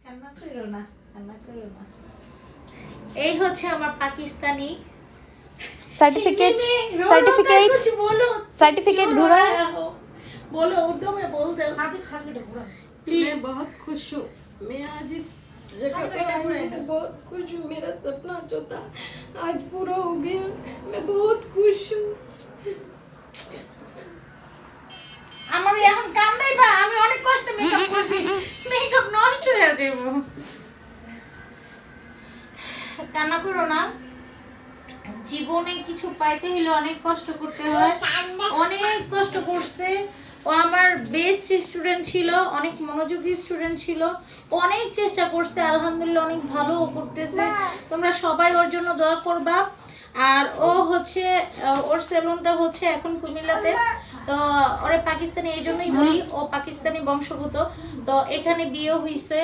কান্না করো না, কান্না করো না। এই হচ্ছে আমার পাকিস্তানি सर्टिफिकेट कुछ बोलो, सर्टिफिकेट घुरा बोलो उर्दू में बोल दो। प्लीज। मैं बहुत खुश हूँ। मैं आज इस जगह पर आई हूँ, बहुत खुश हूँ। मेरा सपना जो था आज पूरा हो गया। मैं बहुत खुश हूँ। আমার এখন কাম নাই বা আমি অনেক কষ্ট মেকআপ করছি, মেকআপ নষ্ট হয়ে যাবে। কান্না করো না, জীবনে কিছু পাইতে হলে অনেক কষ্ট করতে হয়, অনেক কষ্ট করছে। ও আমার বেস্ট স্টুডেন্ট ছিল, অনেক মনোযোগী স্টুডেন্ট ছিল, অনেক চেষ্টা করছে, আলহামদুলিল্লাহ অনেক ভালো করতেছে। তোমরা সবাই ওর জন্য দোয়া করবা। আর ও হচ্ছে ওর সেলুনটা হচ্ছে এখন কুমিল্লাতে, তো ওরা পাকিস্তানি, এই জন্যই বলি ও পাকিস্তানি বংশগত। তো এখানে বিয়ে হয়েছে,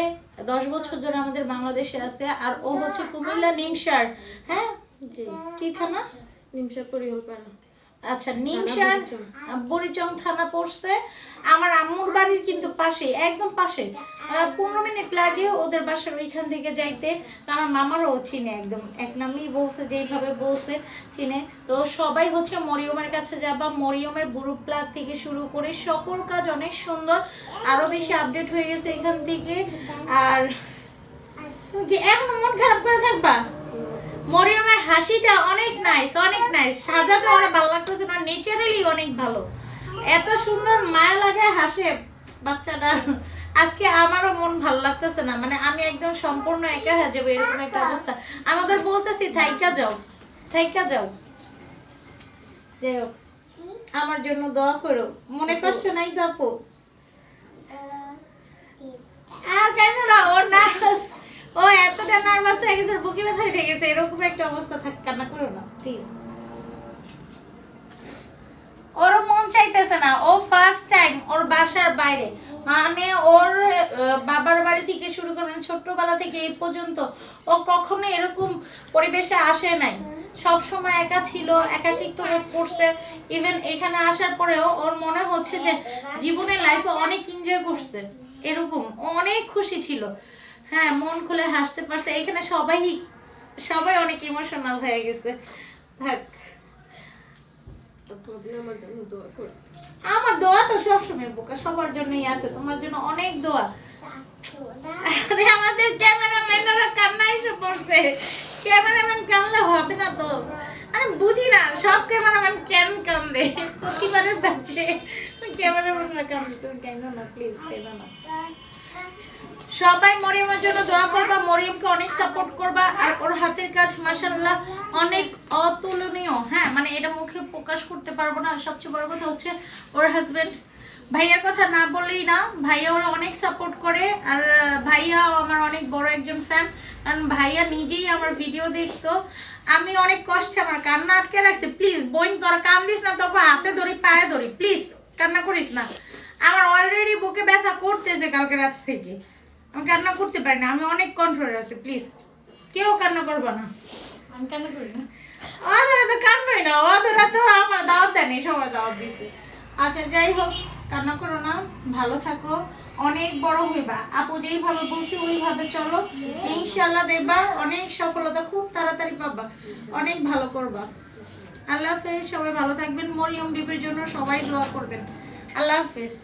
10 বছর ধরে আমাদের বাংলাদেশে আছে। আর ও হচ্ছে কুমিল্লা নিমসার, হ্যাঁ কি থানা, निमशा परिहलपाड़ा। আচ্ছা নিমসার বরিচং থানা পড়ছে। আমার আম্মুর বাড়ির কিন্তু পাশে, একদম পাশে, 15 মিনিট লাগে ওদের বাসার ওইখান থেকে যাইতে। আমার মামারও চিনে, একদম এক নামই বলছে, যেইভাবে বলছে চিনে। তো সবাই হচ্ছে মরিয়মের কাছে যাবা। মরিয়মের বুড়ো প্লাগ থেকে শুরু করে সকল কাজ অনেক সুন্দর, আরো বেশি আপডেট হয়ে গেছে এখান থেকে। আর কি এখন মন খারাপ করে থাকবা? মরিয়মের হাসিটা অনেক নাইস, অনেক নাইস, সাজাতে অনেক ভালো লাগতেছে না, নেচারালি অনেক ভালো, এত সুন্দর মায়া লাগে হাসে বাচ্চাটা। আজকে আমারও মন ভালো লাগতেছে না, মানে আমি একদম সম্পূর্ণ একা হয়ে যাবো এরকম একটা অবস্থা। আমাদের বলতেছি থাইকা যাও, থাইকা যাও। যাই হোক, আমার জন্য দোয়া করো, মনে কষ্ট নাই তো আপু? আর কেন না, ওর নার্ভাস, ও এতটা নার্ভাস হয়ে গেছে, বুকে ব্যথা উঠে গেছে, এরকম একটা অবস্থা থাক, কান্না করো না প্লিজ। ওর মন চাইতেছে না, ও ফার্স্ট টাইম ওর বাসার বাইরে, মানে ওর বাবার বাড়ি থেকে শুরু করে ছোট্টবেলা থেকে এই পর্যন্ত ও কখনো এরকম পরিবেশে আসে নাই, সব সময় একা ছিল, একাকিত্ব বোধ করছে। ইভেন এখানে আসার পরেও ওর মনে হচ্ছে যে জীবনের লাইফে অনেক এনজয় করছে, এরকম ও অনেক খুশি ছিল। হ্যাঁ, মন খুলে হাসতে পারছে। এখানে সবাই অনেক ইমোশনাল হয়ে গেছে। থাক, আমার দোয়া তো সবসময় বোকা সবার জন্যই আছে, তোমার জন্য অনেক দোয়া। আমাদের ক্যামেরাম্যানরা কান্না এসে পড়ছে, ক্যামেরাম্যান কান্না হবে না তো, আমি বুঝি না সব ক্যামেরাম্যান কেন কান্দে, প্রতিবারের বাচ্চে ক্যামেরাম্যানরা কান্দে, তুমি কেন না প্লিজ, কেন না। সবাই মরিয়মের জন্য দোয়া করবা, মরিয়মকে অনেক সাপোর্ট করবা। আর ওর হাতের কাজ মাশাআল্লাহ অনেক অতুলনীয়। হ্যাঁ, মানে এটা মুখে প্রকাশ করতে পারবো না। সবচেয়ে বড় কথা হচ্ছে ওর হাজবেন্ড, ভাইয়ার কথা না বললেই না, ভাইয়া ওরা অনেক সাপোর্ট করে। আর ভাইয়া আমার অনেক বড় একজন ফ্যান, কারণ ভাইয়া নিজেই আমার ভিডিও দেখতো। আমি অনেক কষ্টে আমার কান্না আটকে রাখছি। প্লিজ বোন, তোরা কান্দিস না, তোকে হাতে ধরি, পায়ে ধরি, প্লিজ কান্না করিস না। আমার অলরেডি বুকে ব্যথা করতেছে কালকে রাত থেকে, আমি কান্না করতে পারি না, আমি অনেক কন্ট্রোলে আছি। প্লিজ কেউ কান্না করবো না, আমি কান্না করি না। ওরা তো কান্নাই না, ওরা তো আমার দাওয়াত দেয়নি, সবাই দাওয়াত দিছে। আচ্ছা যাই হোক, কান্না করো না, ভালো থাকো, অনেক বড় হইবা। আপু যেইভাবে বলছি ওইভাবে চলো, ইনশাল্লাহ দেখবা অনেক সফলতা খুব তাড়াতাড়ি পাবা, অনেক ভালো করবা। আল্লাহ হাফেজ, সবাই ভালো থাকবেন। মরিয়ম বিবির জন্য সবাই দোয়া করবেন। আল্লাহ হাফেজ।